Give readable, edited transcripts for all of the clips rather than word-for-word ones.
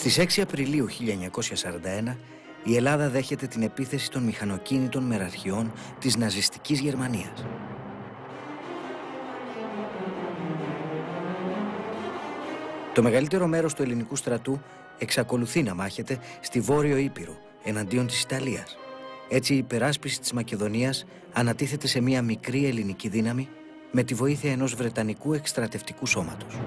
Στις 6 Απριλίου 1941 η Ελλάδα δέχεται την επίθεση των μηχανοκίνητων μεραρχιών της ναζιστικής Γερμανίας. Το μεγαλύτερο μέρος του ελληνικού στρατού εξακολουθεί να μάχεται στη Βόρειο Ήπειρο εναντίον της Ιταλίας. Έτσι η υπεράσπιση της Μακεδονίας ανατίθεται σε μια μικρή ελληνική δύναμη με τη βοήθεια ενός βρετανικού εκστρατευτικού σώματος.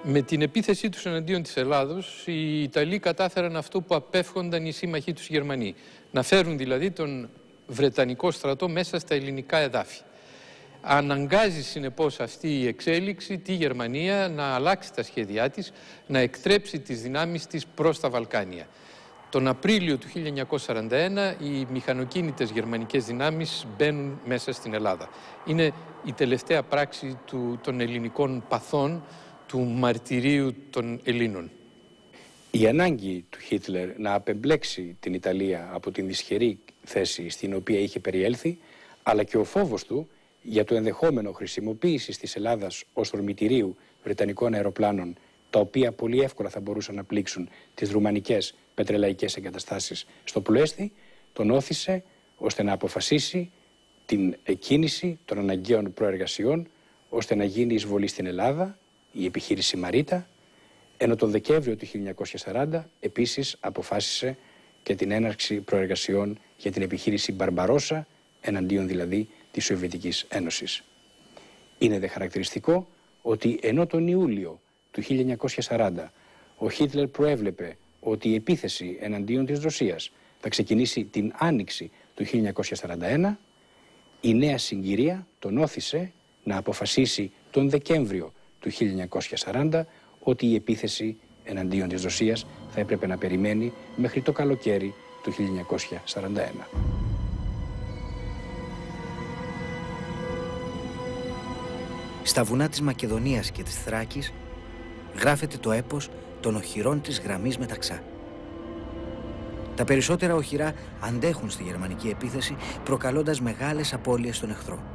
Με την επίθεσή τους εναντίον της Ελλάδος, οι Ιταλοί κατάφεραν αυτό που απέφχονταν οι σύμμαχοί τους Γερμανοί. Να φέρουν δηλαδή τον Βρετανικό στρατό μέσα στα ελληνικά εδάφη. Αναγκάζει συνεπώς αυτή η εξέλιξη τη Γερμανία να αλλάξει τα σχέδιά της, να εκτρέψει τις δυνάμεις της προς τα Βαλκάνια. Τον Απρίλιο του 1941 οι μηχανοκίνητες γερμανικές δυνάμεις μπαίνουν μέσα στην Ελλάδα. Είναι η τελευταία πράξη των ελληνικών παθών, του μαρτυρίου των Ελλήνων. Η ανάγκη του Χίτλερ να απεμπλέξει την Ιταλία από την δυσχερή θέση στην οποία είχε περιέλθει, αλλά και ο φόβος του για το ενδεχόμενο χρησιμοποίησης της Ελλάδας ως ορμητηρίου βρετανικών αεροπλάνων, τα οποία πολύ εύκολα θα μπορούσαν να πλήξουν τις ρουμανικές πετρελαϊκές εγκαταστάσεις στο Πλοέστη, τον όθησε ώστε να αποφασίσει την εκκίνηση των αναγκαίων προεργασιών ώστε να γίνει εισβολή στην Ελλάδα, η επιχείρηση Μαρίτα, ενώ τον Δεκέμβριο του 1940 επίσης αποφάσισε και την έναρξη προεργασιών για την επιχείρηση Μπαρμπαρόσα, εναντίον δηλαδή της Σοβιετικής Ένωσης. Είναι δε χαρακτηριστικό ότι ενώ τον Ιούλιο του 1940 ο Χίτλερ προέβλεπε ότι η επίθεση εναντίον της Ρωσίας θα ξεκινήσει την άνοιξη του 1941, η νέα συγκυρία τον όθησε να αποφασίσει τον Δεκέμβριο του 1940 ότι η επίθεση εναντίον της Ρωσίας θα έπρεπε να περιμένει μέχρι το καλοκαίρι του 1941. Στα βουνά της Μακεδονίας και της Θράκης γράφεται το έπος των οχυρών της γραμμής Μεταξά. Τα περισσότερα οχυρά αντέχουν στη γερμανική επίθεση, προκαλώντας μεγάλες απώλειες στον εχθρό.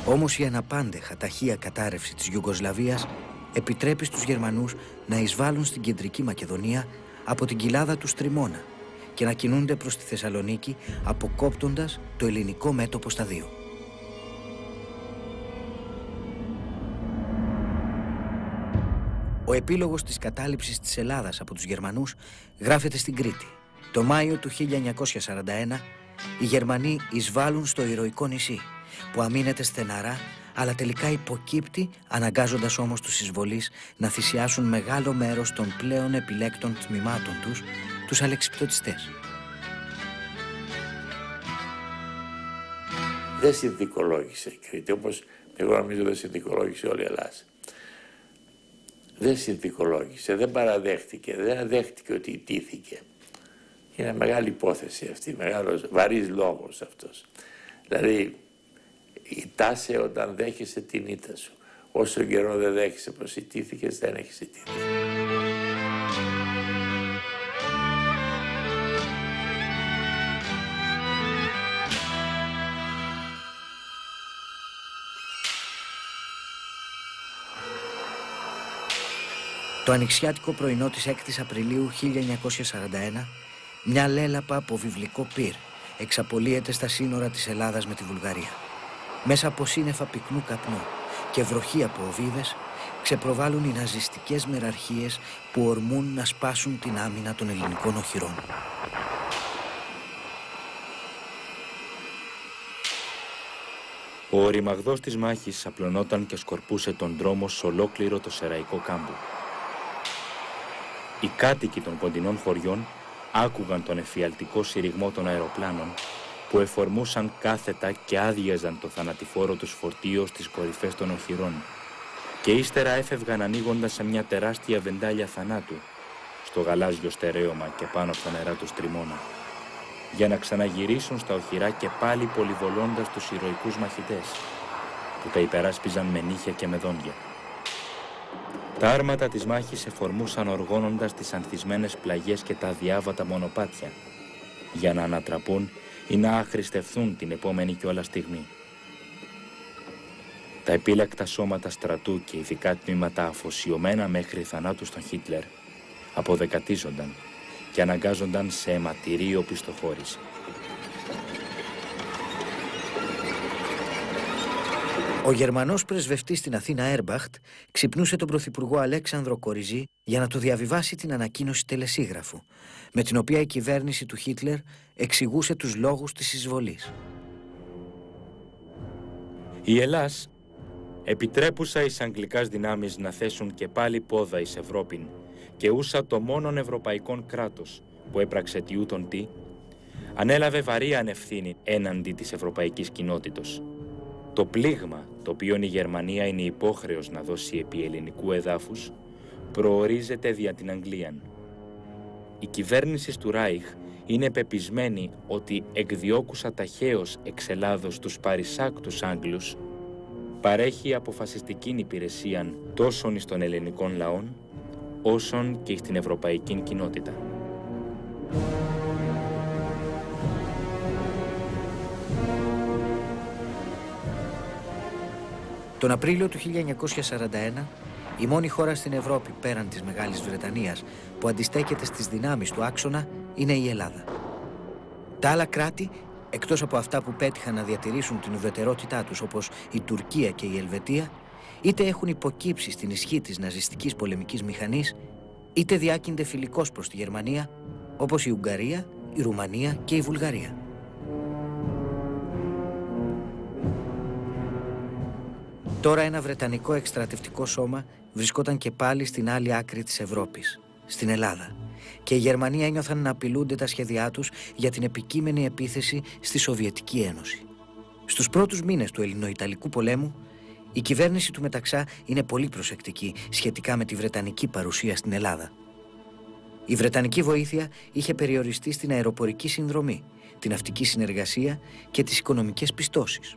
Όμως η αναπάντεχα ταχεία κατάρρευση της Ιουγκοσλαβίας επιτρέπει στους Γερμανούς να εισβάλλουν στην κεντρική Μακεδονία από την κοιλάδα του Στριμώνα και να κινούνται προς τη Θεσσαλονίκη, αποκόπτοντας το ελληνικό μέτωπο στα δύο. Ο επίλογος της κατάληψης της Ελλάδας από τους Γερμανούς γράφεται στην Κρήτη. Το Μάιο του 1941 οι Γερμανοί εισβάλλουν στο ηρωικό νησί, που αμήνεται στεναρά, αλλά τελικά υποκύπτει, αναγκάζοντας όμως τους εισβολείς να θυσιάσουν μεγάλο μέρος των πλέον επιλέκτων τμήματων τους, τους αλεξιπτωτιστές. Δεν συνθηκολόγησε η Κρήτη, όπως εγώ νομίζω δεν συνθηκολόγησε όλη η Ελλάδα. Δεν συνθηκολόγησε, δεν παραδέχτηκε, δεν αδέχτηκε ότι ιτήθηκε. Είναι μεγάλη υπόθεση αυτή, μεγάλος, βαρύς λόγος αυτός. Δηλαδή, ητάσαι όταν δέχεσαι την ήττα σου. Όσο καιρό δεν δέχεσαι πως ιτήθηκες, δεν έχεις ιτήθει. Το ανοιξιάτικο πρωινό της 6ης Απριλίου 1941, μια λέλαπα από βιβλικό πυρ εξαπολύεται στα σύνορα της Ελλάδας με τη Βουλγαρία. Μέσα από σύννεφα πυκνού καπνού και βροχή από οβίδες ξεπροβάλλουν οι ναζιστικές μεραρχίες που ορμούν να σπάσουν την άμυνα των ελληνικών οχυρών. Ο οριμαγδός της μάχης απλωνόταν και σκορπούσε τον δρόμο σε ολόκληρο το σεραϊκό κάμπο. Οι κάτοικοι των κοντινών χωριών άκουγαν τον εφιαλτικό συρριγμό των αεροπλάνων που εφορμούσαν κάθετα και άδειαζαν το θανατηφόρο τους φορτίο στις κορυφές των οχυρών και ύστερα έφευγαν ανοίγοντας σε μια τεράστια βεντάλια θανάτου στο γαλάζιο στερέωμα και πάνω από τα νερά του Στριμώνα για να ξαναγυρίσουν στα οχυρά και πάλι πολυβολώντας τους ηρωικούς μαχητές που τα υπεράσπιζαν με νύχια και με δόντια. Τα άρματα της μάχης εφορμούσαν οργώνοντας τις ανθισμένες πλαγιές και τα αδιάβατα μονοπάτια για να ανατραπούν ή να αχρηστευθούν την επόμενη κιόλα στιγμή. Τα επίλεκτα σώματα στρατού και ειδικά τμήματα αφοσιωμένα μέχρι θανάτου στον Χίτλερ αποδεκατίζονταν και αναγκάζονταν σε αιματηρή οπισθοχώρηση. Ο Γερμανός πρεσβευτής στην Αθήνα Έρμπαχτ ξυπνούσε τον Πρωθυπουργό Αλέξανδρο Κοριζή για να του διαβιβάσει την ανακοίνωση τελεσίγραφου, με την οποία η κυβέρνηση του Χίτλερ εξηγούσε τους λόγους της εισβολής. Η Ελλάς επιτρέπουσα εις αγγλικάς δυνάμεις να θέσουν και πάλι πόδα εις Ευρώπην και ούσα το μόνον ευρωπαϊκόν κράτος που έπραξε τιούτον τι, ανέλαβε βαρύ ανευθύνη έναντι της ευρωπαϊκής κοινότητος. Το πλήγμα το οποίο η Γερμανία είναι υπόχρεος να δώσει επί ελληνικού εδάφους προορίζεται δια την Αγγλίαν. Η κυβέρνηση του Ράιχ είναι πεπισμένη ότι εκδιώκουσα ταχαίως εξ Ελλάδος τους παρισάκτους Άγγλους παρέχει αποφασιστικήν υπηρεσίαν τόσον εις των ελληνικών λαών όσον και στην ευρωπαϊκή κοινότητα. Τον Απρίλιο του 1941, η μόνη χώρα στην Ευρώπη πέραν της Μεγάλης Βρετανίας που αντιστέκεται στις δυνάμεις του άξονα είναι η Ελλάδα. Τα άλλα κράτη, εκτός από αυτά που πέτυχαν να διατηρήσουν την ουδετερότητά τους όπως η Τουρκία και η Ελβετία, είτε έχουν υποκύψει στην ισχύ της ναζιστικής πολεμικής μηχανής, είτε διάκυνται φιλικώς προς τη Γερμανία, όπως η Ουγγαρία, η Ρουμανία και η Βουλγαρία. Τώρα ένα βρετανικό εκστρατευτικό σώμα βρισκόταν και πάλι στην άλλη άκρη της Ευρώπης, στην Ελλάδα, και οι Γερμανοί ένιωθαν να απειλούνται τα σχέδιά τους για την επικείμενη επίθεση στη Σοβιετική Ένωση. Στους πρώτους μήνες του Ελληνοϊταλικού πολέμου, η κυβέρνηση του Μεταξά είναι πολύ προσεκτική σχετικά με τη βρετανική παρουσία στην Ελλάδα. Η βρετανική βοήθεια είχε περιοριστεί στην αεροπορική συνδρομή, την ναυτική συνεργασία και τις οικονομικές πιστώσεις.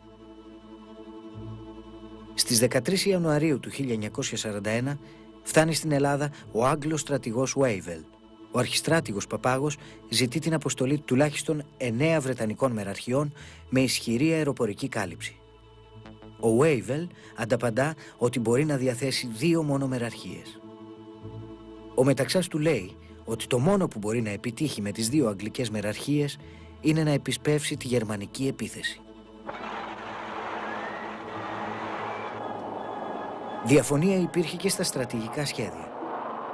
Στις 13 Ιανουαρίου του 1941 φτάνει στην Ελλάδα ο Άγγλος στρατηγός Βέιβελ. Ο αρχιστράτηγος Παπάγος ζητεί την αποστολή τουλάχιστον 9 βρετανικών μεραρχιών με ισχυρή αεροπορική κάλυψη. Ο Βέιβελ ανταπαντά ότι μπορεί να διαθέσει 2 μόνο μεραρχίες. Ο Μεταξάς του λέει ότι το μόνο που μπορεί να επιτύχει με τις 2 αγγλικές μεραρχίες είναι να επισπεύσει τη γερμανική επίθεση. Διαφωνία υπήρχε και στα στρατηγικά σχέδια.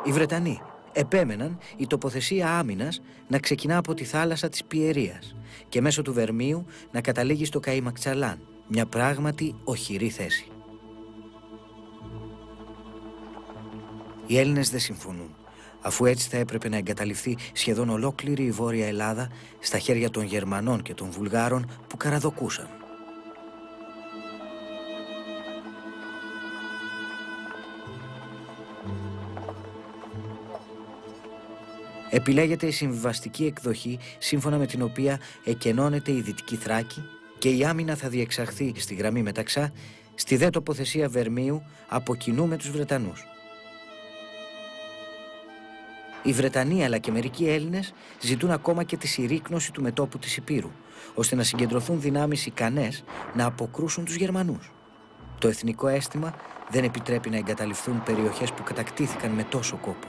Οι Βρετανοί επέμεναν η τοποθεσία άμυνας να ξεκινά από τη θάλασσα της Πιερίας και μέσω του Βερμίου να καταλήγει στο Καϊμακτσαλάν, μια πράγματι οχυρή θέση. Οι Έλληνες δεν συμφωνούν, αφού έτσι θα έπρεπε να εγκαταλειφθεί σχεδόν ολόκληρη η Βόρεια Ελλάδα στα χέρια των Γερμανών και των Βουλγάρων που καραδοκούσαν. Επιλέγεται η συμβιβαστική εκδοχή σύμφωνα με την οποία εκενώνεται η Δυτική Θράκη και η άμυνα θα διεξαχθεί στη γραμμή Μεταξά, στη δε τοποθεσία Βερμίου από κοινού με τους Βρετανούς. Οι Βρετανοί αλλά και μερικοί Έλληνες ζητούν ακόμα και τη συρρίκνωση του μετώπου της Ηπείρου, ώστε να συγκεντρωθούν δυνάμεις ικανές να αποκρούσουν τους Γερμανούς. Το εθνικό αίσθημα δεν επιτρέπει να εγκαταλειφθούν περιοχές που κατακτήθηκαν με τόσο κόπο.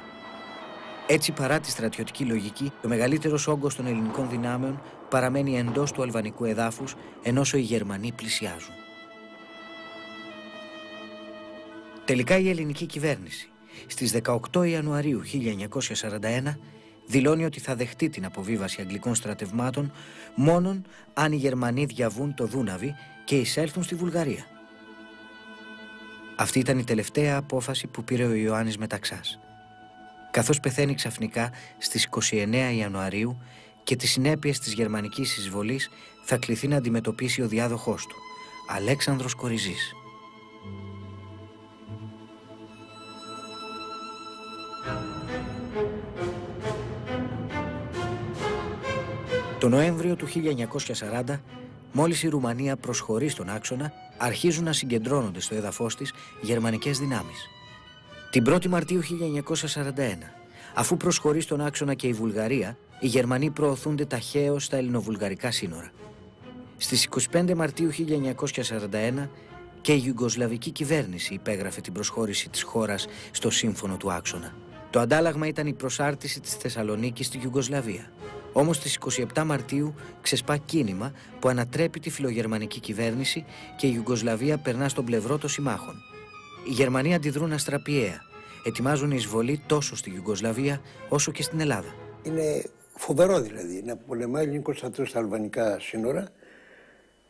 Έτσι, παρά τη στρατιωτική λογική, ο μεγαλύτερος όγκος των ελληνικών δυνάμεων παραμένει εντός του αλβανικού εδάφους, ενώ οι Γερμανοί πλησιάζουν. Τελικά η ελληνική κυβέρνηση στις 18 Ιανουαρίου 1941 δηλώνει ότι θα δεχτεί την αποβίβαση αγγλικών στρατευμάτων μόνον αν οι Γερμανοί διαβούν το Δούναβι και εισέλθουν στη Βουλγαρία. Αυτή ήταν η τελευταία απόφαση που πήρε ο Ιωάννης Μεταξάς, καθώς πεθαίνει ξαφνικά στις 29 Ιανουαρίου και τις συνέπειες της γερμανικής εισβολής θα κληθεί να αντιμετωπίσει ο διάδοχός του, Αλέξανδρος Κοριζής. Το Νοέμβριο του 1940, μόλις η Ρουμανία προσχωρεί στον άξονα, αρχίζουν να συγκεντρώνονται στο έδαφος της γερμανικές δυνάμεις. Την 1η Μαρτίου 1941, αφού προσχωρεί στον άξονα και η Βουλγαρία, οι Γερμανοί προωθούνται ταχαίως στα ελληνοβουλγαρικά σύνορα. Στις 25 Μαρτίου 1941 και η Ιουγκοσλαβική κυβέρνηση υπέγραφε την προσχώρηση της χώρας στο σύμφωνο του άξονα. Το αντάλλαγμα ήταν η προσάρτηση της Θεσσαλονίκης στη Ιουγκοσλαβία. Όμως στις 27 Μαρτίου ξεσπά κίνημα που ανατρέπει τη φιλογερμανική κυβέρνηση και η Ιουγκοσλαβία περνά στον πλευρό των συμμάχων. Οι Γερμανοί αντιδρούν αστραπιαία. Ετοιμάζουν εισβολή τόσο στη Ιουγκοσλαβία όσο και στην Ελλάδα. Είναι φοβερό δηλαδή να πολεμάει ο ελληνικός στρατός στα αλβανικά σύνορα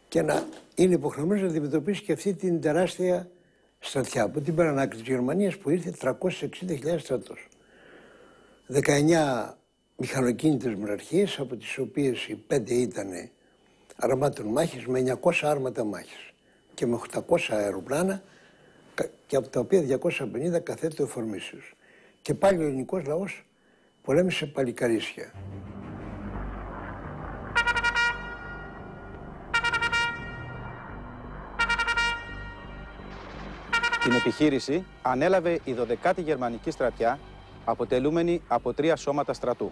και να είναι υποχρεωμένος να αντιμετωπίσει και αυτή την τεράστια στρατιά από την πέραν άκρη της Γερμανίας που ήρθε 360.000 στρατός. 19 μηχανοκίνητες μεραρχίες, από τις οποίες οι 5 ήταν αρμάτων μάχης με 900 άρματα μάχης και με 800 αεροπλάνα και από τα οποία 250 καθέτου εφορμήσεως. Και πάλι ο ελληνικός λαός πολέμησε παλικαρίσια. Την επιχείρηση ανέλαβε η 12η Γερμανική στρατιά, αποτελούμενη από 3 σώματα στρατού.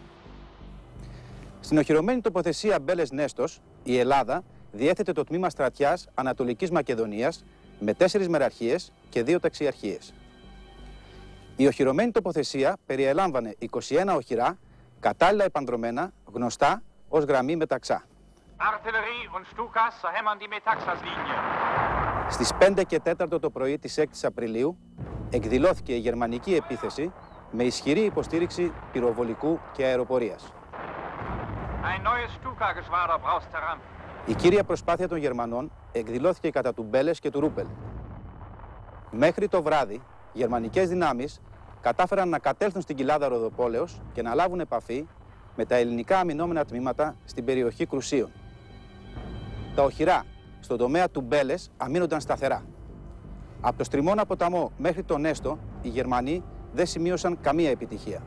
Στην οχυρωμένη τοποθεσία Μπέλες Νέστος, η Ελλάδα διέθετε το τμήμα στρατιάς Ανατολικής Μακεδονίας με 4 μεραρχίες και 2 ταξιαρχίες. Η οχυρωμένη τοποθεσία περιελάμβανε 21 οχυρά, κατάλληλα επανδρωμένα, γνωστά ως γραμμή μεταξά. Στις 5 και 4 το πρωί της 6ης Απριλίου εκδηλώθηκε η γερμανική επίθεση με ισχυρή υποστήριξη πυροβολικού και αεροπορίας. Η κύρια προσπάθεια των Γερμανών εκδηλώθηκε κατά του Μπέλες και του Ρούπελ. Μέχρι το βράδυ, γερμανικές δυνάμεις κατάφεραν να κατέλθουν στην κοιλάδα Ροδοπόλεως και να λάβουν επαφή με τα ελληνικά αμυνόμενα τμήματα στην περιοχή Κρουσίων. Τα οχυρά στον τομέα του Μπέλες αμήνονταν σταθερά. Από το Στριμώνα ποταμό μέχρι τον Νέστο, οι Γερμανοί δεν σημείωσαν καμία επιτυχία.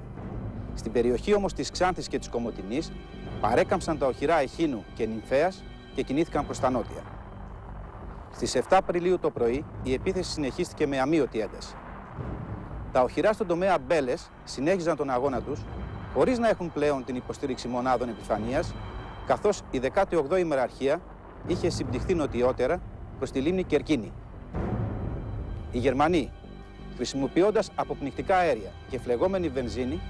Στην περιοχή όμως της Ξάνθης και της Κομοτηνής παρέκαμψαν τα οχυρά Εχίνου και Νυμφέας και κινήθηκαν προς τα νότια. Στις 7 Απριλίου το πρωί η επίθεση συνεχίστηκε με αμείωτη ένταση. Τα οχυρά στον τομέα Μπέλες συνέχιζαν τον αγώνα τους χωρίς να έχουν πλέον την υποστήριξη μονάδων επιφανείας, καθώς η 18η Μεραρχία είχε συμπτυχθεί νοτιότερα προς τη λίμνη Κερκίνη. Οι Γερμανοί, χρησιμοποιώντας αποπνικτικά αέρια και φλεγόμενη βενζίνη,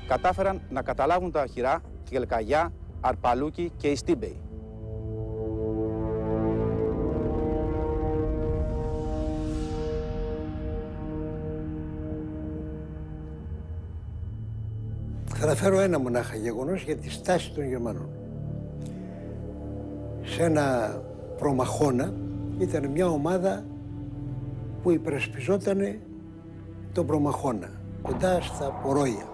κατάφεραν να καταλάβουν τα οχυρά Γελκαγιά, Αρπαλούκη και Ιστίμπεϊ. Θα αναφέρω ένα μονάχα γεγονός για τη στάση των Γερμανών. Σε ένα προμαχώνα ήταν μια ομάδα που υπερασπιζόταν τον προμαχώνα, κοντά στα Πορόια.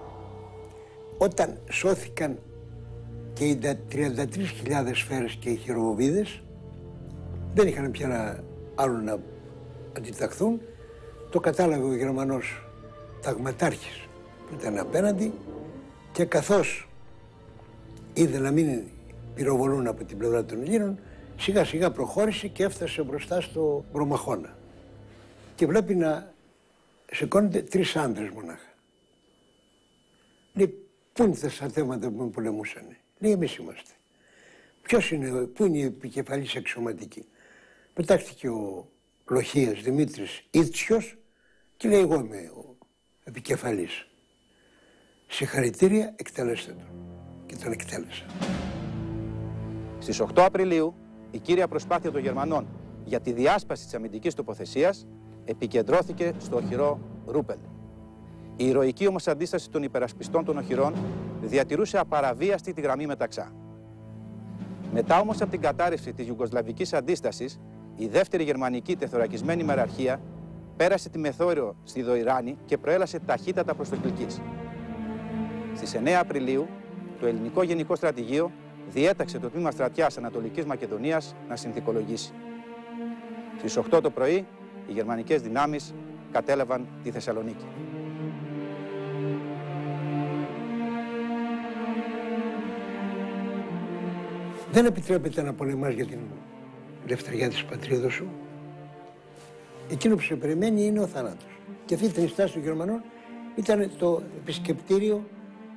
Όταν σώθηκαν και οι 33.000 σφαίρες και οι χειροβοβίδες, δεν είχαν πια άλλο να αντιταχθούν. Το κατάλαβε ο Γερμανός ταγματάρχης που ήταν απέναντι και καθώς είδε να μην πυροβολούν από την πλευρά των Ελλήνων, σιγά σιγά προχώρησε και έφτασε μπροστά στο προμαχώνα. Και βλέπει να σηκώνονται 3 άντρες μονάχα. Λέει, πού είναι τα στρατεύματα που με πολεμούσανε? Λέει, εμείς είμαστε. Ποιος είναι, πού είναι η επικεφαλής αξιωματική? Πετάχτηκε ο Λοχίας Δημήτρης Ίτσιος και λέει, εγώ είμαι ο επικεφαλής. Συγχαρητήρια, εκτελέστε τον. Και τον εκτέλεσα. Στις 8 Απριλίου, η κύρια προσπάθεια των Γερμανών για τη διάσπαση της αμυντικής τοποθεσίας επικεντρώθηκε στο οχυρό Ρούπελ. Η ηρωική όμως αντίσταση των υπερασπιστών των οχυρών διατηρούσε απαραβίαστη τη γραμμή μεταξά. Μετά όμως από την κατάρρευση της Ιουγκοσλαβικής αντίστασης, η δεύτερη γερμανική τεθωρακισμένη μεραρχία πέρασε τη μεθόριο στη Δοϊράνη και προέλασε ταχύτατα προς το Κιλκής. Στις 9 Απριλίου, το ελληνικό γενικό στρατηγείο διέταξε το τμήμα στρατιάς Ανατολικής Μακεδονίας να συνθηκολογήσει. Στις 8 το πρωί, οι γερμανικές δυνάμεις κατέλαβαν τη Θεσσαλονίκη. Δεν επιτρέπεται να πολεμάς για την ελευθεριά της πατρίδος σου. Εκείνο που σε περιμένει είναι ο θάνατος. Και αυτή ήταν η στάση των Γερμανών, ήταν το επισκεπτήριο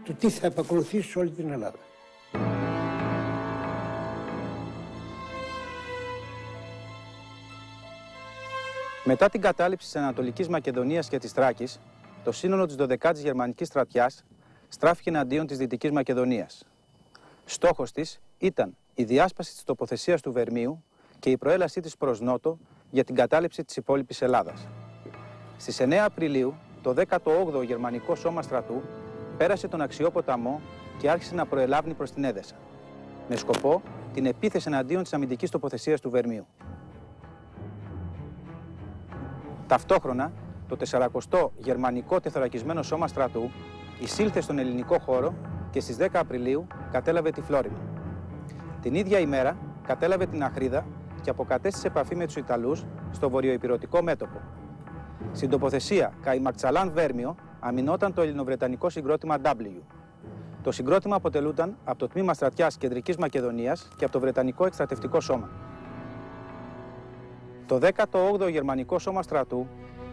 του τι θα επακολουθήσει σε όλη την Ελλάδα. Μετά την κατάληψη της Ανατολικής Μακεδονίας και της Θράκης, το σύνολο της 12ης Γερμανικής στρατιάς στράφηκε εναντίον της Δυτικής Μακεδονίας. Στόχος της ήταν η διάσπαση της τοποθεσίας του Βερμίου και η προέλασή της προς νότο για την κατάληψη της υπόλοιπης Ελλάδας. Στις 9 Απριλίου, το 18ο Γερμανικό Σώμα Στρατού πέρασε τον Αξιόποταμό και άρχισε να προελάβει προς την Έδεσα, με σκοπό την επίθεση εναντίον της αμυντικής τοποθεσίας του Βερμίου. Ταυτόχρονα, το 40ο Γερμανικό Τεθωρακισμένο Σώμα Στρατού εισήλθε στον ελληνικό χώρο και στις 10 Απριλίου κατέλαβε τη Φλόρινα. Την ίδια ημέρα κατέλαβε την Αχρίδα και αποκατέστησε επαφή με τους Ιταλούς στο βορειοϊπειρωτικό μέτωπο. Στην τοποθεσία Καϊμακτσαλάν Βέρμιο αμυνόταν το ελληνοβρετανικό συγκρότημα W. Το συγκρότημα αποτελούταν από το τμήμα στρατιάς Κεντρικής Μακεδονίας και από το Βρετανικό Εκστρατευτικό Σώμα. Το 18ο Γερμανικό Σώμα Στρατού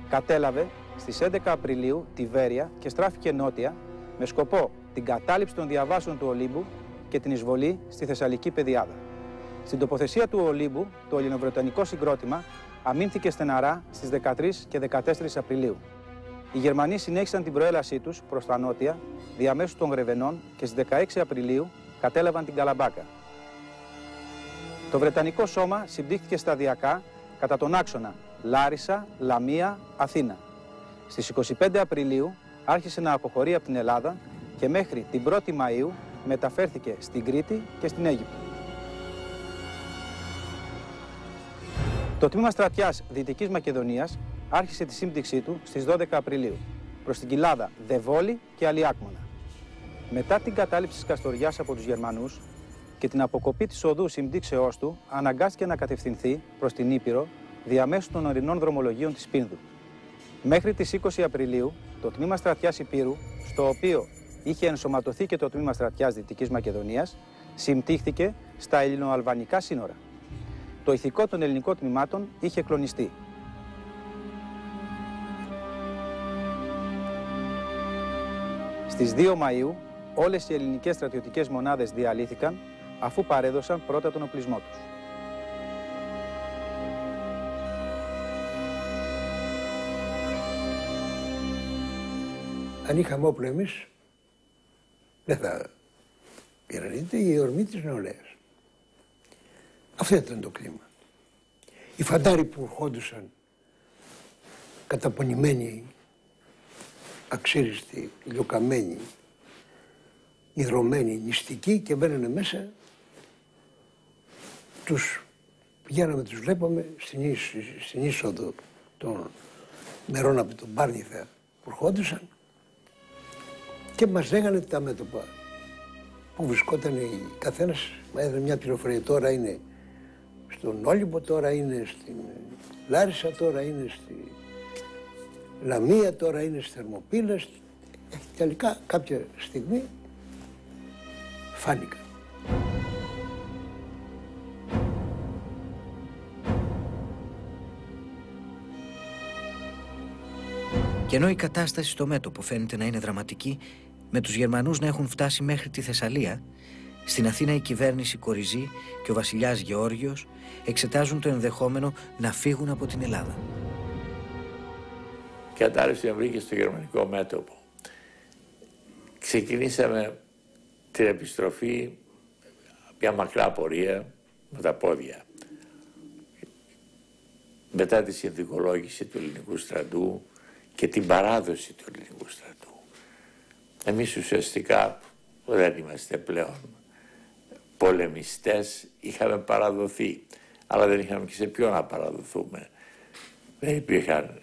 κατέλαβε στις 11 Απριλίου τη Βέρεια και στράφηκε νότια με σκοπό την κατάληψη των διαβάσεων του Ολύμπου και την εισβολή στη Θεσσαλική Πεδιάδα. Στην τοποθεσία του Ολύμπου, το ελληνοβρετανικό συγκρότημα αμήνθηκε στεναρά στις 13 και 14 Απριλίου. Οι Γερμανοί συνέχισαν την προέλασή τους προς τα νότια, διαμέσου των Γρεβενών και στις 16 Απριλίου κατέλαβαν την Καλαμπάκα. Το Βρετανικό Σώμα συμπτύχθηκε σταδιακά κατά τον άξονα Λάρισα, Λαμία, Αθήνα. Στις 25 Απριλίου άρχισε να αποχωρεί από την Ελλάδα και μέχρι την 1η Μαΐου μεταφέρθηκε στην Κρήτη και στην Αίγυπτο. Το τμήμα στρατιάς Δυτικής Μακεδονίας άρχισε τη σύμπτυξή του στις 12 Απριλίου προς την κοιλάδα Δεβόλη και Αλιάκμονα. Μετά την κατάληψη της Καστοριάς από τους Γερμανούς και την αποκοπή της οδού συμπτύξεώς του, αναγκάστηκε να κατευθυνθεί προς την Ήπειρο διαμέσου των ορεινών δρομολογίων της Πίνδου. Μέχρι τις 20 Απριλίου, το τμήμα στρατιάς Υπήρου, στο οποίο είχε ενσωματωθεί και το τμήμα στρατιάς Δυτικής Μακεδονίας, συμπτύχθηκε στα ελληνοαλβανικά σύνορα. Το ηθικό των ελληνικών τμήματων είχε κλονιστεί. Στις 2 Μαΐου, όλες οι ελληνικές στρατιωτικές μονάδες διαλύθηκαν, αφού παρέδωσαν πρώτα τον οπλισμό τους. Αν είχαμε όπλο εμείς, δεν θα πήραν είτε οι ορμοί της νεολαίας. Αυτό ήταν το κλίμα. Οι φαντάροι που ερχόντουσαν καταπονημένοι, αξίριστοι, λιοκαμένοι, υδρωμένοι, νηστικοί και μπαίνανε μέσα, τους πηγαίναμε, τους βλέπαμε στην είσοδο των μερών από τον Πάρνηθα που ερχόντουσαν και μας λέγανε τα μέτωπα που βρισκόταν καθένας, έδινε μια πληροφορία. Τώρα είναι στον Όλυμπο, τώρα είναι στην Λάρισα, τώρα είναι στη Λαμία, τώρα είναι στις Θερμοπύλες. Τελικά κάποια στιγμή φάνηκαν. Και ενώ η κατάσταση στο μέτωπο φαίνεται να είναι δραματική, με τους Γερμανούς να έχουν φτάσει μέχρι τη Θεσσαλία, στην Αθήνα η κυβέρνηση Κοριζή και ο βασιλιάς Γεώργιος εξετάζουν το ενδεχόμενο να φύγουν από την Ελλάδα. Η κατάρρευση με βρήκε στο γερμανικό μέτωπο. Ξεκινήσαμε την επιστροφή, μια μακρά πορεία με τα πόδια. Μετά τη συνθηκολόγηση του ελληνικού στρατού και την παράδοση του ελληνικού στρατού. Εμείς ουσιαστικά δεν είμαστε πλέον πολεμιστές, είχαμε παραδοθεί, αλλά δεν είχαμε και σε ποιο να παραδοθούμε. Δεν υπήρχαν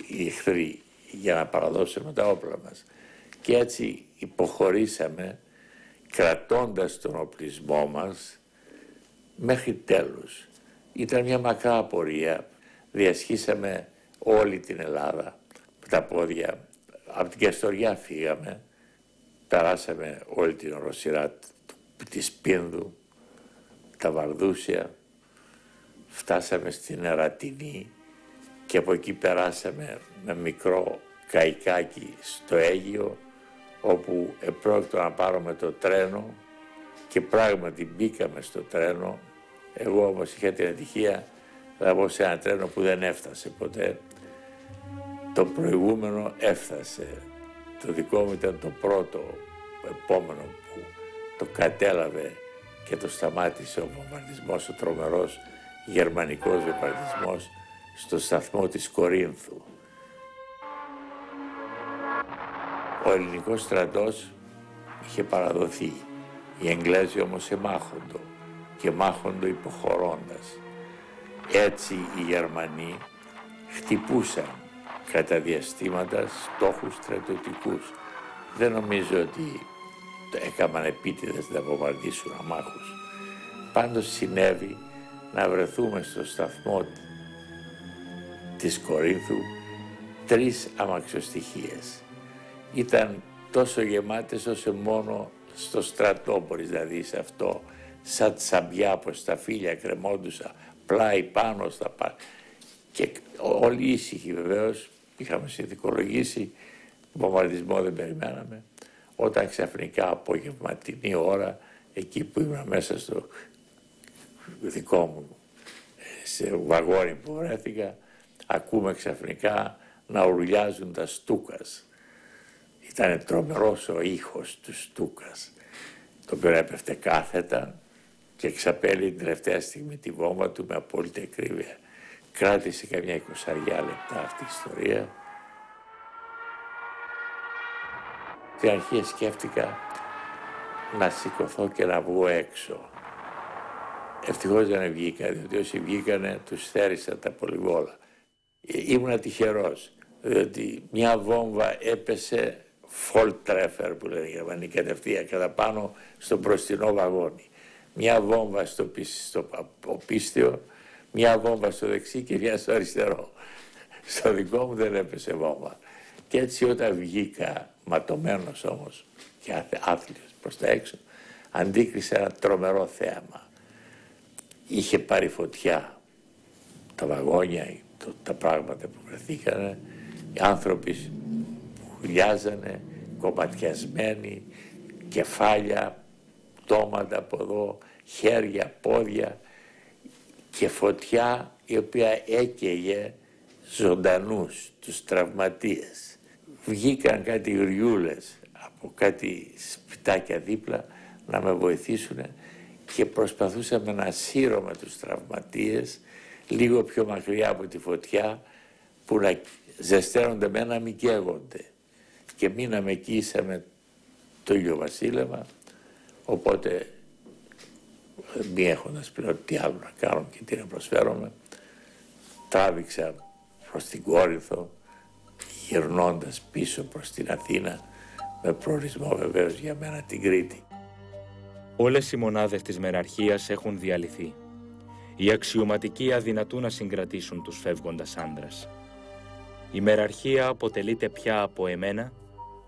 οι εχθροί για να παραδώσουμε τα όπλα μας. Και έτσι υποχωρήσαμε, κρατώντας τον οπλισμό μας μέχρι τέλους. Ήταν μια μακρά πορεία, διασχίσαμε όλη την Ελλάδα με τα πόδια. Από την Καστοριά φύγαμε, περάσαμε όλη την οροσειρά της Πίνδου, τα Βαρδούσια, φτάσαμε στην Ερατινή και από εκεί περάσαμε με μικρό καϊκάκι στο Αίγυο, όπου επρόκειτο να πάρουμε το τρένο και πράγματι μπήκαμε στο τρένο. Εγώ όμως είχα την ατυχία Θα πω σε ένα τρένο που δεν έφτασε ποτέ. Το προηγούμενο έφτασε. Το δικό μου ήταν το πρώτο επόμενο που το κατέλαβε και το σταμάτησε ο βομβαρδισμός, ο τρομερός γερμανικός βομβαρδισμός στο σταθμό της Κορίνθου. Ο ελληνικός στρατός είχε παραδοθεί. Οι Εγγλέζοι όμως εμάχοντο και μάχοντο υποχωρώντας. Έτσι οι Γερμανοί χτυπούσαν κατά διαστήματα στόχους στρατιωτικούς. Δεν νομίζω ότι έκαναν επίτηδες να βομβαρδίσουν αμάχους. Πάντως συνέβη να βρεθούμε στο σταθμό της Κορίνθου 3 αμαξοστοιχίες. Ήταν τόσο γεμάτες όσο μόνο στο στρατό μπορείς να δεις αυτό, σαν τσαμπιά που στα φύλλα κρεμόντουσα, πλάι πάνω στα πάνω. Και όλοι ήσυχοι βεβαίως, είχαμε συνθηκολογήσει, βομβαρδισμό δεν περιμέναμε. Όταν ξαφνικά απογευματινή ώρα, εκεί που ήμουν μέσα στο δικό μου, σε βαγόνι που βρέθηκα, ακούμε ξαφνικά να ουρλιάζουν τα στούκας. Ήταν τρομερός ο ήχος του στούκας, το οποίο έπεφτε κάθετα και εξαπέλυε την τελευταία στιγμή τη βόμβα του με απόλυτη ακρίβεια. Κράτησε καμιά 20 λεπτά αυτή η ιστορία. Στην αρχή σκέφτηκα να σηκωθώ και να βγω έξω. Ευτυχώς δεν βγήκα, διότι όσοι βγήκανε τους θέρισαν τα πολυβόλα. Ήμουνα τυχερός, διότι μια βόμβα έπεσε Volltreffer που λένε οι Γερμανοί, κατευθείαν κατά πάνω στο μπροστινό βαγόνι. Μια βόμβα στο οπίστιο, μια βόμβα στο δεξί και μια στο αριστερό. Στο δικό μου δεν έπεσε βόμβα. Και έτσι όταν βγήκα, ματωμένος όμως και άθλιος προς τα έξω, αντίκρισα ένα τρομερό θέαμα. Είχε πάρει φωτιά τα βαγόνια, τα πράγματα που βρεθήκανε, οι άνθρωποι που χουλιάζανε, κομματιασμένοι, κεφάλια, πτώματα από εδώ, χέρια, πόδια και φωτιά η οποία έκαιγε ζωντανούς, τους τραυματίες. Βγήκαν κάτι γριούλες από κάτι σπιτάκια δίπλα να με βοηθήσουν και προσπαθούσαμε να σύρουμε τους τραυματίες λίγο πιο μακριά από τη φωτιά που να ζεσταίνονται με να μην καίγονται. Και μείναμε εκεί, είσαμε το ηλιοβασίλεμα, οπότε μη έχοντας πλέον τι άλλο να κάνω και τι να προσφέρομαι, τράβηξα προς την Κόρινθο, γυρνώντας πίσω προς την Αθήνα, με προορισμό βεβαίως για μένα την Κρήτη. Όλες οι μονάδες της μεραρχίας έχουν διαλυθεί. Οι αξιωματικοί αδυνατούν να συγκρατήσουν τους φεύγοντας άντρας. Η μεραρχία αποτελείται πια από εμένα,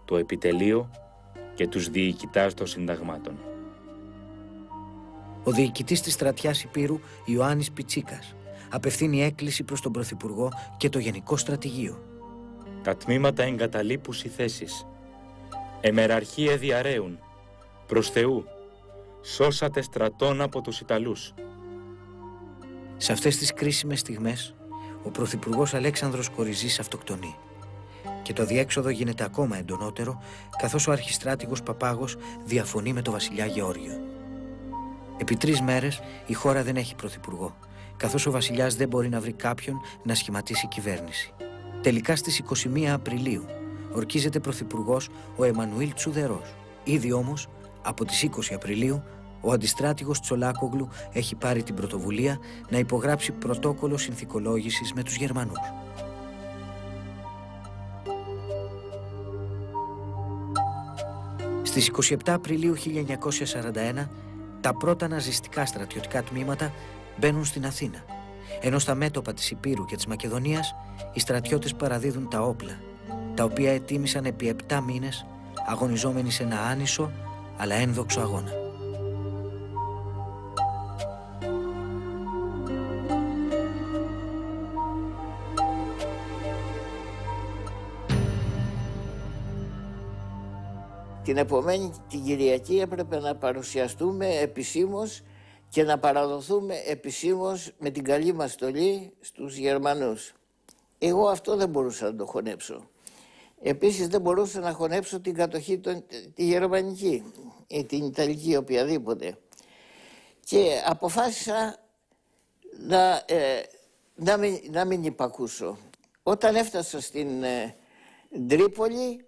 το επιτελείο και τους διοικητάς των συνταγμάτων. Ο διοικητής της στρατιάς Υπήρου, Ιωάννης Πιτσίκας, απευθύνει έκκληση προς τον Πρωθυπουργό και το Γενικό Στρατηγείο. Τα τμήματα εγκαταλείπους οι θέσεις. Εμεραρχίε διαρρέουν. Προς Θεού, σώσατε στρατών από τους Ιταλούς. Σε αυτές τις κρίσιμες στιγμές, ο Πρωθυπουργός Αλέξανδρος Κοριζής αυτοκτονεί. Και το διέξοδο γίνεται ακόμα εντονότερο, καθώς ο αρχιστράτηγος Παπάγος διαφωνεί με τον βασιλιά Γεώργιο. Επί 3 μέρες η χώρα δεν έχει πρωθυπουργό, καθώς ο βασιλιάς δεν μπορεί να βρει κάποιον να σχηματίσει κυβέρνηση. Τελικά στις 21 Απριλίου ορκίζεται πρωθυπουργός ο Εμμανουήλ Τσουδερός. Ήδη όμως από τις 20 Απριλίου ο αντιστράτηγος Τσολάκογλου έχει πάρει την πρωτοβουλία να υπογράψει πρωτόκολλο συνθηκολόγησης με τους Γερμανούς. Στις 27 Απριλίου 1941 τα πρώτα ναζιστικά στρατιωτικά τμήματα μπαίνουν στην Αθήνα, ενώ στα μέτωπα της Υπήρου και της Μακεδονίας οι στρατιώτες παραδίδουν τα όπλα, τα οποία ετοίμησαν επί 7 μήνες, αγωνιζόμενοι σε ένα άνισο αλλά ένδοξο αγώνα. Την επομένη την Κυριακή έπρεπε να παρουσιαστούμε επισήμως και να παραδοθούμε επισήμως με την καλή μας στολή στους Γερμανούς. Εγώ αυτό δεν μπορούσα να το χωνέψω. Επίσης δεν μπορούσα να χωνέψω την κατοχή τη γερμανική ή την ιταλική, οποιαδήποτε. Και αποφάσισα να μην υπακούσω. Όταν έφτασα στην Τρίπολη,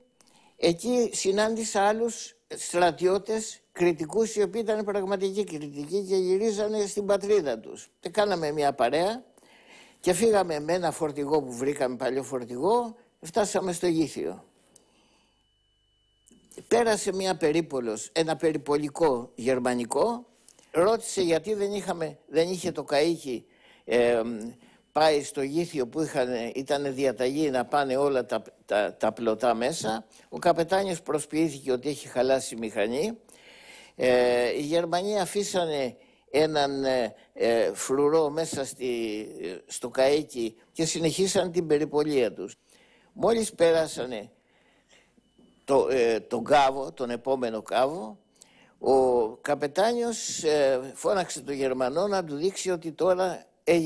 εκεί συνάντησα άλλους στρατιώτες κριτικούς, οι οποίοι ήταν πραγματικοί κριτικοί και γυρίζανε στην πατρίδα τους. Και κάναμε μια παρέα και φύγαμε με ένα φορτηγό που βρήκαμε, παλιό φορτηγό, φτάσαμε στο Γήθιο. Πέρασε μια περίπολος, ένα περιπολικό γερμανικό, ρώτησε γιατί δεν είχε το καΐκι πάει στο Γήθιο που ήταν διαταγή να πάνε όλα τα πλωτά μέσα. Ο καπετάνιος προσποιήθηκε ότι έχει χαλάσει η μηχανή. Οι Γερμανοί αφήσανε έναν φρουρό μέσα στο καΐκι και συνεχίσαν την περιπολία τους. Μόλις πέρασανε τον κάβο, τον επόμενο κάβο, ο καπετάνιος φώναξε τον Γερμανό να του δείξει ότι τώρα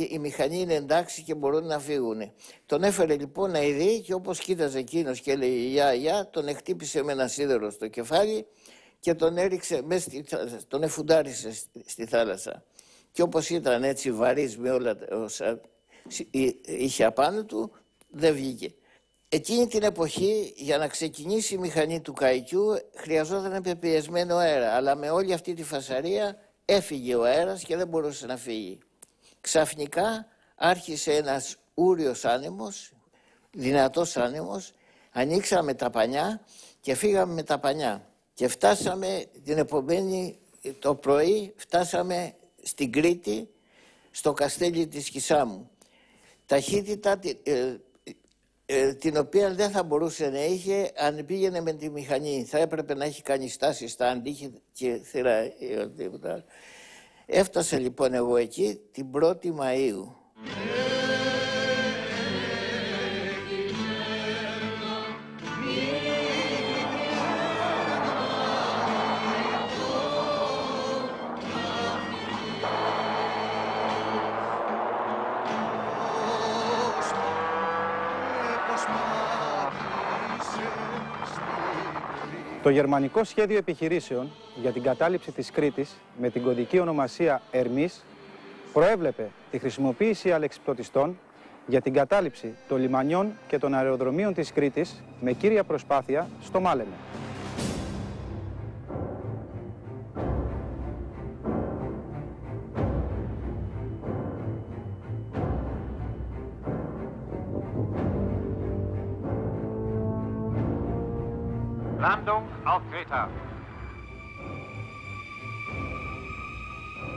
η μηχανή είναι εντάξει και μπορούν να φύγουν. Τον έφερε λοιπόν να ειδεί και όπως κοίταζε εκείνος και έλεγε «Γεια», τον εκτύπησε με ένα σίδερο στο κεφάλι και τον έριξε, τον εφουντάρισε στη θάλασσα. Και όπως ήταν έτσι βαρύς με όλα όσα είχε απάνω του, δεν βγήκε. Εκείνη την εποχή, για να ξεκινήσει η μηχανή του καϊκιού, χρειαζόταν πεπιεσμένο αέρα, αλλά με όλη αυτή τη φασαρία έφυγε ο αέρας και δεν μπορούσε να φύγει. Ξαφνικά άρχισε ένας ούριος άνεμος, δυνατός άνεμος, ανοίξαμε τα πανιά και φύγαμε με τα πανιά. Και φτάσαμε την επομένη, το πρωί, φτάσαμε στην Κρήτη, στο καστέλι της Κισάμου. Ταχύτητα την οποία δεν θα μπορούσε να είχε αν πήγαινε με τη μηχανή. Θα έπρεπε να έχει κάνει στάση στα αντίχη και θύρα ή οτιδήποτε. Έφτασα λοιπόν εγώ εκεί την 1η Μαΐου. Το γερμανικό σχέδιο επιχειρήσεων για την κατάληψη της Κρήτης με την κωδική ονομασία Ερμής προέβλεπε τη χρησιμοποίηση αλεξιπτωτιστών για την κατάληψη των λιμανιών και των αεροδρομίων της Κρήτης με κύρια προσπάθεια στο Μάλεμε. Landung auf Kreta.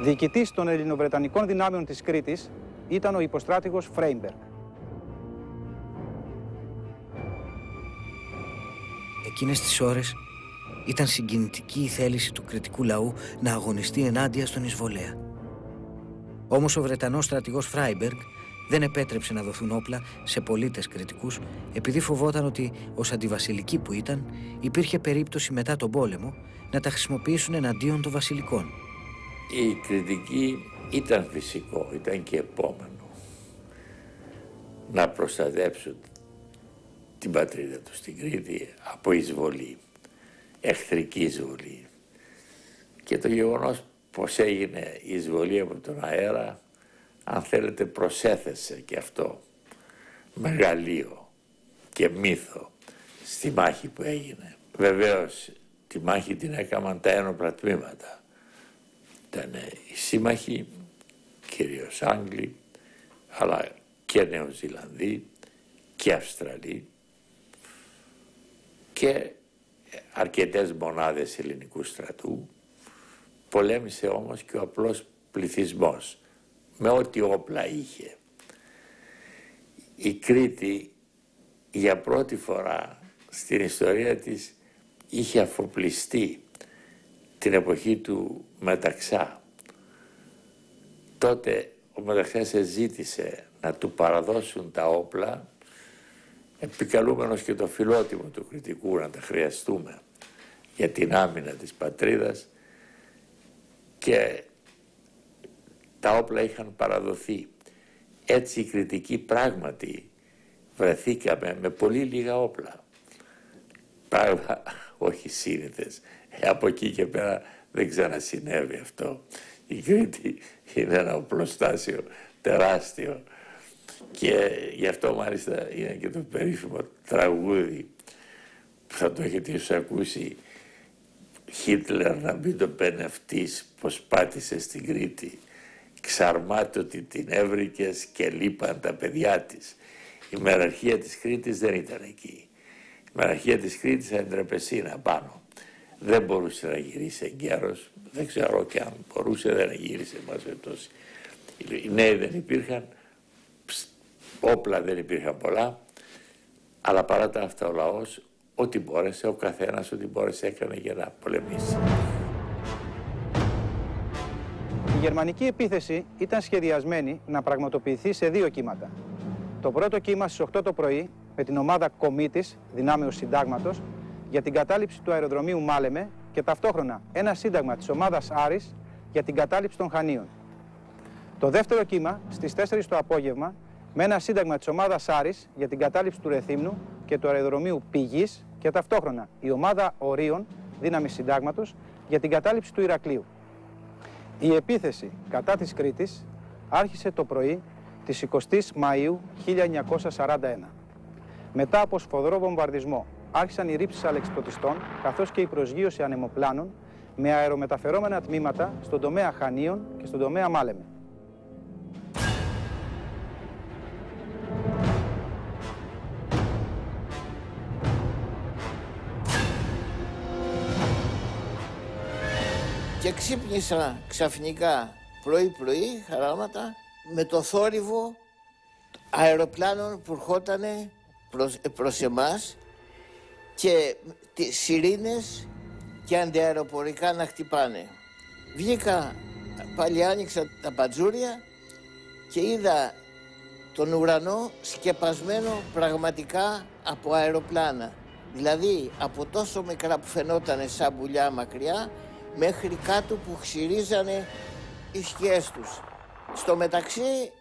Διοικητής των ελληνοβρετανικών δυνάμεων της Κρήτης ήταν ο υποστράτηγος Φρέιμπεργκ. Εκείνες τις ώρες ήταν συγκινητική η θέληση του κρητικού λαού να αγωνιστεί ενάντια στον εισβολέα. Όμως ο Βρετανός στρατηγός Φράιμπεργκ δεν επέτρεψε να δοθούν όπλα σε πολίτες κρητικούς, επειδή φοβόταν ότι ως αντιβασιλικοί που ήταν, υπήρχε περίπτωση μετά τον πόλεμο να τα χρησιμοποιήσουν εναντίον των βασιλικών. Η κριτική ήταν φυσικό, ήταν και επόμενο να προστατέψουν την πατρίδα τους στην Κρήτη από εισβολή, εχθρική εισβολή. Και το γεγονός πως έγινε η εισβολή από τον αέρα, αν θέλετε, προσέθεσε και αυτό μεγαλείο και μύθο στη μάχη που έγινε. Βεβαίως τη μάχη την έκαναν τα ένοπλα τμήματα. Ήταν οι σύμμαχοι, κυρίως Άγγλοι, αλλά και Νεοζηλανδοί και Αυστραλοί και αρκετές μονάδες ελληνικού στρατού. Πολέμησε όμως και ο απλός πληθυσμός με ό,τι όπλα είχε. Η Κρήτη για πρώτη φορά στην ιστορία της είχε αφοπλιστεί την εποχή του Μεταξά. Τότε ο Μεταξάς ζήτησε να του παραδώσουν τα όπλα, επικαλούμενος και το φιλότιμο του κριτικού να τα χρειαστούμε για την άμυνα της πατρίδας, και τα όπλα είχαν παραδοθεί. Έτσι οι Κρητικοί πράγματι βρεθήκαμε με πολύ λίγα όπλα. Πράγμα όχι σύνηθες. Από εκεί και πέρα δεν ξανασυνέβη αυτό. Η Κρήτη είναι ένα οπλοστάσιο τεράστιο και γι' αυτό μάλιστα είναι και το περίφημο τραγούδι που θα το έχετε ίσως ακούσει, Χίτλερ να μην το πενευτείς πως πάτησε στην Κρήτη, ξαρμάτωτη την έβρικες και λείπαν τα παιδιά της. Η μεραρχία της Κρήτης δεν ήταν εκεί. Η μεραρχία της Κρήτης ήταν Τρεπεσίνα πάνω. Δεν μπορούσε να γυρίσει εγκαίρος, δεν ξέρω και αν μπορούσε, δεν γύρισε μας περιπτώσει. Οι νέοι δεν υπήρχαν, όπλα δεν υπήρχαν πολλά, αλλά παρά τα αυτά ο λαός ό,τι μπόρεσε, ο καθένας ό,τι μπόρεσε έκανε για να πολεμήσει. Η γερμανική επίθεση ήταν σχεδιασμένη να πραγματοποιηθεί σε δύο κύματα. Το πρώτο κύμα στις 8 το πρωί με την ομάδα Κομίτης, δυνάμεως συντάγματος, για την κατάληψη του αεροδρομίου Μάλεμε και ταυτόχρονα ένα σύνταγμα της ομάδας Άρης για την κατάληψη των Χανίων. Το δεύτερο κύμα στις 4 το απόγευμα με ένα σύνταγμα της ομάδας Άρης για την κατάληψη του Ρεθύμνου και του αεροδρομίου Πηγής και ταυτόχρονα η ομάδα Ορίων, δύναμη συντάγματος, για την κατάληψη του Ηρακλείου. Η επίθεση κατά της Κρήτης άρχισε το πρωί της 20ης Μαΐου 1941. Μετά από σφοδρό βομβαρδισμό άρχισαν οι ρήψεις αλεξιπτωτιστών καθώς και η προσγείωση ανεμοπλάνων με αερομεταφερόμενα τμήματα στον τομέα Χανίων και στον τομέα Μάλεμε. Και ξύπνησα ξαφνικά πρωί-πρωί, χαράματα, με το θόρυβο αεροπλάνων που ερχότανε προς εμάς και τις σιρήνες και αντιαεροπορικά να χτυπάνε. Βγήκα, πάλι άνοιξα τα πατζούρια και είδα τον ουρανό σκεπασμένο πραγματικά από αεροπλάνα. Δηλαδή από τόσο μικρά που φαινότανε σαν πουλιά μακριά μέχρι κάτω που ξυρίζανε οι σκιές τους. Στο μεταξύ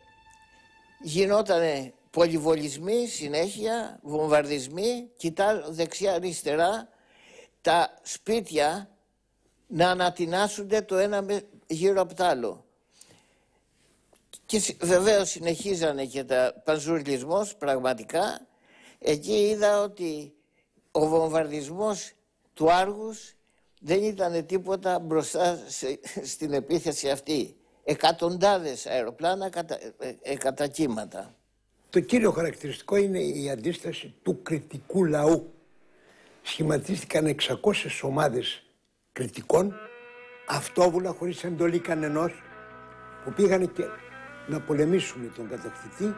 γινότανε πολυβολισμοί συνέχεια, βομβαρδισμοί, κοιτάω δεξιά-αριστερά τα σπίτια να ανατινάσσονται το ένα γύρω από το άλλο. Και βεβαίως συνεχίζανε και τα παζουρλισμός πραγματικά. Εκεί είδα ότι ο βομβαρδισμός του Άργους δεν ήταν τίποτα μπροστά στην επίθεση αυτή. Εκατοντάδες αεροπλάνα κατά κύματα. Το κύριο χαρακτηριστικό είναι η αντίσταση του κριτικού λαού. Σχηματίστηκαν 600 ομάδες κριτικών, αυτόβουλα, χωρίς εντολή κανενός, που πήγανε και να πολεμήσουν τον κατακτητή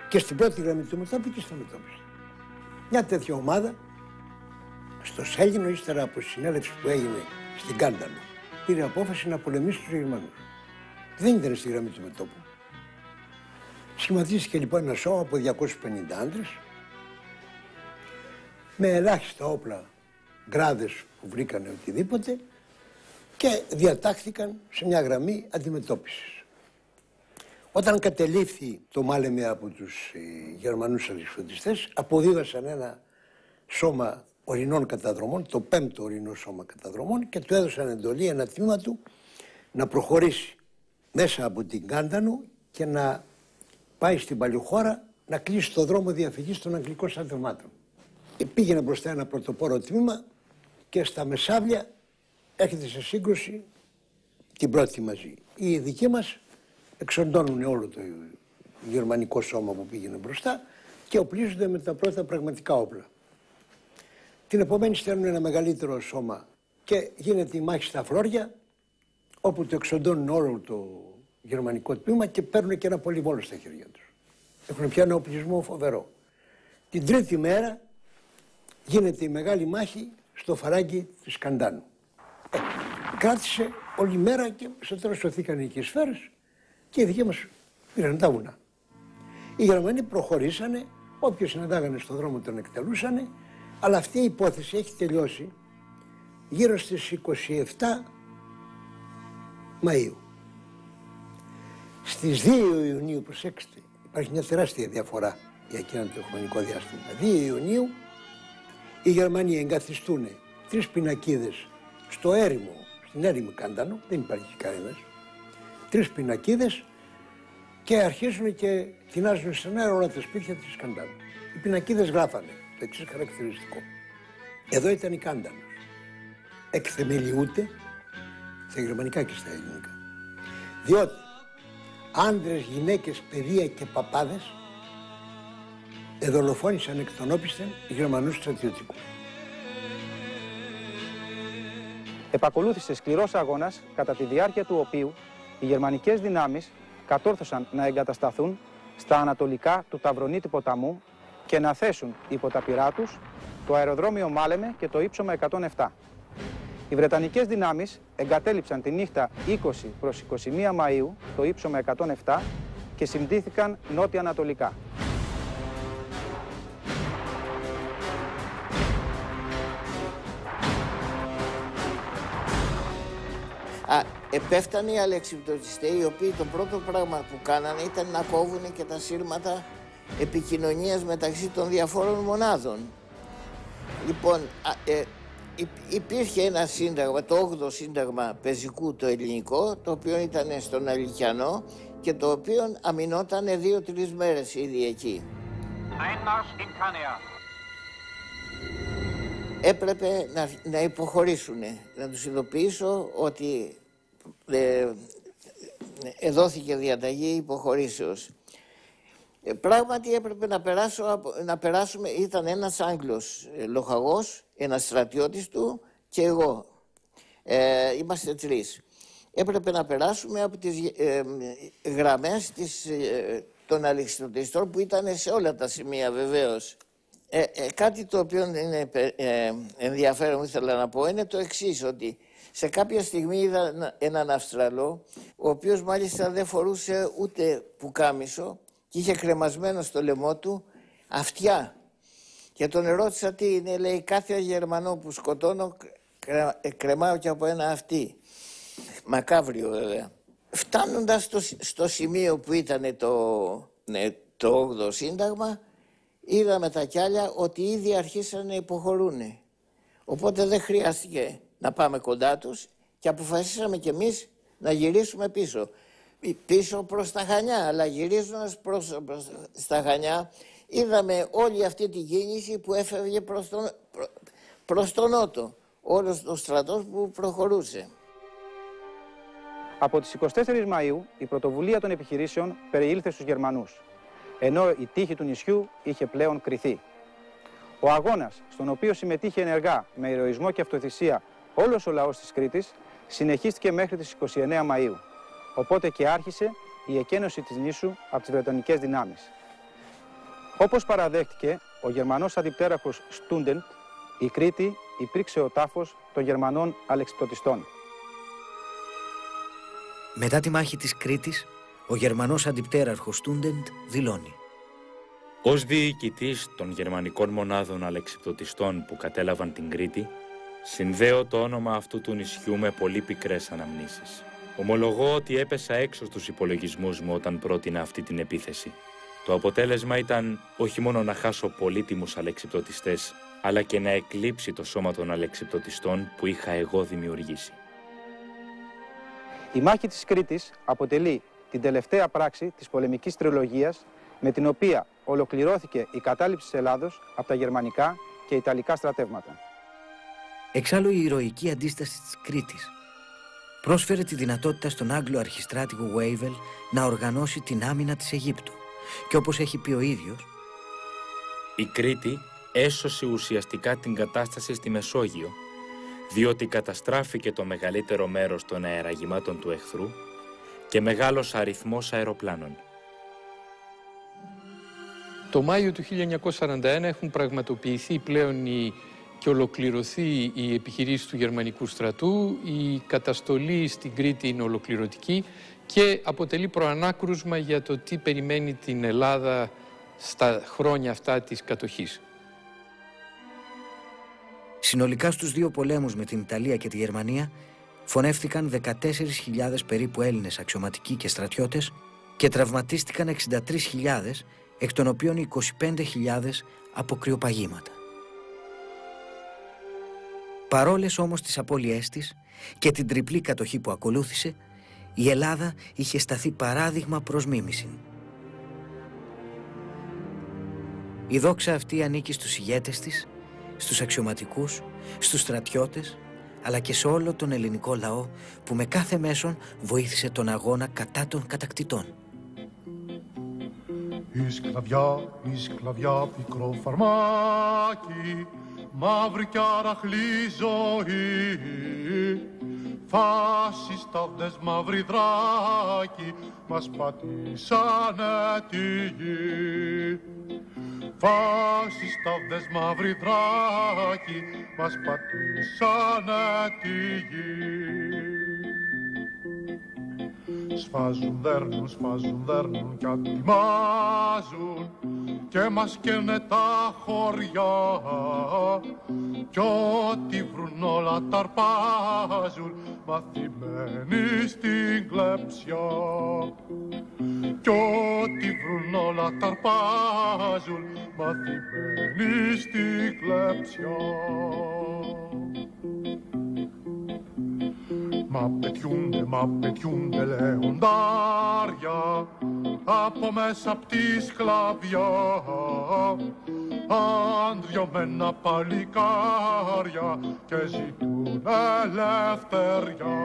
και στην πρώτη γραμμή του μετώπιση και στο μετώπιση. Μια τέτοια ομάδα, στο Σέλγινο, ύστερα από συνέλευση που έγινε στην Κάντανο, πήρε απόφαση να πολεμήσει τους Γερμανούς. Δεν ήταν στη γραμμή του μετώπου. Σχηματίστηκε λοιπόν ένα σώμα από 250 άντρες, με ελάχιστα όπλα, γκράδες που βρήκανε οτιδήποτε, και διατάχθηκαν σε μια γραμμή αντιμετώπισης. Όταν κατελήφθη το Μάλεμε από τους Γερμανούς αλεξιπτωτιστές, αποδίδασαν ένα σώμα ορεινών καταδρομών, το 5ο ορεινό σώμα καταδρομών, και του έδωσαν εντολή ένα τμήμα του να προχωρήσει μέσα από την Κάντανο και να πάει στην Παλιοχώρα να κλείσει το δρόμο διαφυγής των Αγγλικών στρατευμάτων. Και πήγαινε μπροστά ένα πρωτοπόρο τμήμα και στα Μεσάβια έρχεται σε σύγκρουση την πρώτη μαζί. Οι δικοί μας εξοντώνουν όλο το γερμανικό σώμα που πήγαινε μπροστά και οπλίζονται με τα πρώτα πραγματικά όπλα. Την επομένη στέλνουν ένα μεγαλύτερο σώμα και γίνεται η μάχη στα Φλόρια, όπου το εξοντώνουν όλο το γερμανικό τμήμα και παίρνουν και ένα πολυβόλο στα χέρια τους. Έχουν πια ένα οπλισμό φοβερό. Την τρίτη μέρα γίνεται η μεγάλη μάχη στο φαράγγι της Καντάνου. Κράτησε όλη μέρα και στο τέλος σωθήκαν οι οικισφαίρες και οι δικοί μας πήραν τα βουνά. Οι Γερμανοί προχωρήσανε, όποιοι συναντάγανε στον δρόμο τον εκτελούσανε, αλλά αυτή η υπόθεση έχει τελειώσει γύρω στις 27 Μαΐου. Στις 2 Ιουνίου, προσέξτε, υπάρχει μια τεράστια διαφορά για εκείνο το χρονικό διάστημα. 2 Ιουνίου οι Γερμανοί εγκαθιστούν 3 πινακίδες στο έρημο, στην έρημη Κάντανο, δεν υπάρχει κανένας, 3 πινακίδες και αρχίζουν και τεινάζουν στον αέρα όλα τα σπίτια της Κάντανο. Οι πινακίδες γράφανε το εξής χαρακτηριστικό. Εδώ ήταν η Κάντανος. Εκθεμελιούται στα γερμανικά και στα ελληνικά. Διότι άντρες, γυναίκες, παιδεία και παπάδες εδολοφόνησαν εκ των όπισθεν Γερμανούς στρατιωτικούς. Επακολούθησε σκληρός αγώνας, κατά τη διάρκεια του οποίου οι γερμανικές δυνάμεις κατόρθωσαν να εγκατασταθούν στα ανατολικά του Ταυρονίτη ποταμού και να θέσουν υπό τα πυρά τους το αεροδρόμιο Μάλεμε και το ύψωμα 107. Οι Βρετανικές δυνάμεις εγκατέλειψαν τη νύχτα 20 προς 21 Μαΐου το ύψωμα 107 και συντήθηκαν νότια-ανατολικά. Επέφτανε οι αλεξιπτωτιστές, οι οποίοι το πρώτο πράγμα που κάνανε ήταν να κόβουν και τα σύρματα επικοινωνίας μεταξύ των διαφόρων μονάδων. Λοιπόν, υπήρχε ένα σύνταγμα, το 8ο σύνταγμα πεζικού το ελληνικό, το οποίο ήταν στον Αλικιανό και το οποίο αμυνόταν 2-3 μέρες ήδη εκεί. Έπρεπε να υποχωρήσουν, να τους ειδοποιήσω ότι εδόθηκε διαταγή υποχωρήσεως. Πράγματι έπρεπε να περάσουμε, ήταν ένας Άγγλος λοχαγός, ένας στρατιώτης του και εγώ. Είμαστε 3. Έπρεπε να περάσουμε από τις γραμμές των αλεξιπτωτιστών που ήταν σε όλα τα σημεία βεβαίως. Κάτι το οποίο είναι ενδιαφέρον ήθελα να πω είναι το εξής, ότι σε κάποια στιγμή είδα έναν Αυστραλό, ο οποίος μάλιστα δεν φορούσε ούτε πουκάμισο και είχε κρεμασμένο στο λαιμό του αυτιά. Και τον ερώτησα τι είναι, λέει, κάθε Γερμανό που σκοτώνω κρεμάω και από ένα αυτί. Μακάβριο βέβαια. Φτάνοντας στο σημείο που ήταν το 8ο σύνταγμα, είδαμε τα κιάλια ότι ήδη αρχίσαν να υποχωρούν. Οπότε δεν χρειάστηκε να πάμε κοντά τους και αποφασίσαμε κι εμείς να γυρίσουμε πίσω. Πίσω προς τα Χανιά, αλλά γυρίζοντας προς τα Χανιά είδαμε όλη αυτή τη κίνηση που έφευγε προς τον νότο. Όλος ο στρατός που προχωρούσε. Από τις 24 Μαΐου η πρωτοβουλία των επιχειρήσεων περιήλθε στους Γερμανούς, ενώ η τύχη του νησιού είχε πλέον κριθεί. Ο αγώνας, στον οποίο συμμετείχε ενεργά με ηρωισμό και αυτοθυσία όλος ο λαός της Κρήτης, συνεχίστηκε μέχρι τις 29 Μαΐου. Οπότε και άρχισε η εκένωση της νήσου από τις Βρετανικές δυνάμεις. Όπως παραδέχτηκε ο Γερμανός αντιπτέραχος Στούντεντ, η Κρήτη υπήρξε ο τάφος των Γερμανών αλεξιπτωτιστών. Μετά τη μάχη της Κρήτης, ο Γερμανός αντιπτέραρχος Στούντεντ δηλώνει: Ως διοικητής των γερμανικών μονάδων αλεξιπτωτιστών που κατέλαβαν την Κρήτη, συνδέω το όνομα αυτού του νησιού με πολύ πικρές αναμνήσεις. Ομολογώ ότι έπεσα έξω στους υπολογισμούς μου όταν πρότεινα αυτή την επίθεση. Το αποτέλεσμα ήταν όχι μόνο να χάσω πολύτιμους αλεξιπτωτιστές, αλλά και να εκλείψει το σώμα των αλεξιπτωτιστών που είχα εγώ δημιουργήσει. Η μάχη της Κρήτης αποτελεί την τελευταία πράξη της πολεμικής τριλογίας με την οποία ολοκληρώθηκε η κατάληψη της Ελλάδος από τα γερμανικά και ιταλικά στρατεύματα. Εξάλλου η ηρωική αντίσταση της Κρήτης πρόσφερε τη δυνατότητα στον Άγγλο αρχιστράτηγο Βέιβελ να οργανώσει την άμυνα της Αιγύπτου και όπως έχει πει ο ίδιος, η Κρήτη έσωσε ουσιαστικά την κατάσταση στη Μεσόγειο, διότι καταστράφηκε το μεγαλύτερο μέρος των αεραγημάτων του εχθρού και μεγάλος αριθμός αεροπλάνων. Το Μάιο του 1941 έχουν πραγματοποιηθεί πλέον και ολοκληρωθεί η επιχειρήση του γερμανικού στρατού, η καταστολή στην Κρήτη είναι ολοκληρωτική και αποτελεί προανάκρουσμα για το τι περιμένει την Ελλάδα στα χρόνια αυτά της κατοχής. Συνολικά στους δύο πολέμους με την Ιταλία και τη Γερμανία φωνεύτηκαν 14.000 περίπου Έλληνες αξιωματικοί και στρατιώτες και τραυματίστηκαν 63.000, εκ των οποίων 25.000 από κρυοπαγήματα. Παρόλες όμως τις απώλειές της και την τριπλή κατοχή που ακολούθησε, η Ελλάδα είχε σταθεί παράδειγμα προς μίμηση. Η δόξα αυτή ανήκει στους ηγέτες της, στους αξιωματικούς, στους στρατιώτες, αλλά και σε όλο τον ελληνικό λαό που με κάθε μέσον βοήθησε τον αγώνα κατά των κατακτητών. Η σκλαβιά, πικρό φαρμάκι, μαύρη κι αραχλή ζωή. Φασιστάδες μαύροι δράκοι μας πατήσανε τη γη. Φασιστάδες μαύροι δράκοι μας πατήσανε τη γη. Σφάζουν, δέρνουν κι αντιμάζουν και μας καίνε τα χωριά κι ό,τι βρουν όλα τα αρπάζουν μαθημένοι στην κλεψιά κι ό,τι βρουν όλα τα αρπάζουν μαθημένοι στην κλεψιά. Μα πετιούνται λεοντάρια από μέσα απ' τη σκλαβιά, ανδριωμένα παλικάρια και ζητούν ελευθεριά.